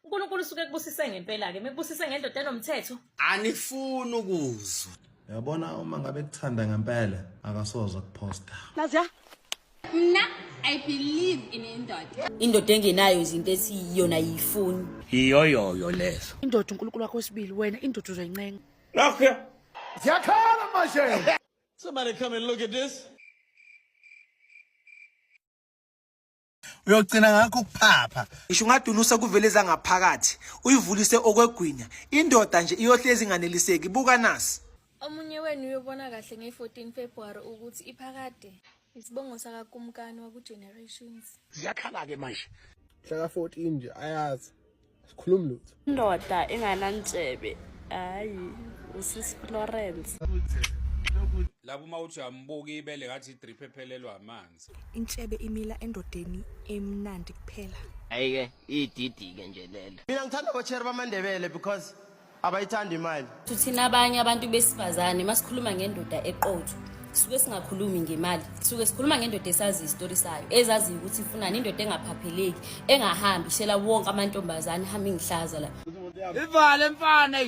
uNkulunkulu usuke kubusise ngempela ke mekubusise ngendoda enomthetho. Anifuni ukuzwa. Yabona uma ngabe kuthanda ngempela akasoze kuphosta. Naziya. I believe in indoda. Indoda engenayo izinto esiyiyona yifuni. Iyoyoyo lezo. Indoda uNkulunkulu wakho wesibili wena indoda uzoyincenga. Okay. Siyakhala manje. Somebody come and look at this. Uyogcina ngakho ukuphapha. Isho ungadunusa kuveleza ngaphakathi uyivulise okwegwinya indoda nje iyohlezi inganeliseki buka nasi. Omunye wenu uyobona kahle nge-14 February ukuthi iphakade isibongo sakakumkani waku-generations. Siyakhala ke manje. Hlaka 14 nje ayazi. Sikhuluma lutho. Indoda enganantshebe hayi usisi Florence. Lapho uma uthi ambuka ibele ngathi idrip ephelelwa amanzi. Intshebe imila endodeni emnandi kuphela. Ayike ididi ke nje lelo. Mina ngithanda abacheri bamandebele because abayithanda imali. Thina abanye abantu besifazane masikhuluma ngendoda eqotho suke singakhulumi ngemali suke sikhuluma ngendoda esazi istory sayo ezazi ukuthi ifunani indoda engaphapheleki engahambi ishela wonke amantombazane hamba ngihlaza la Ivale mfana.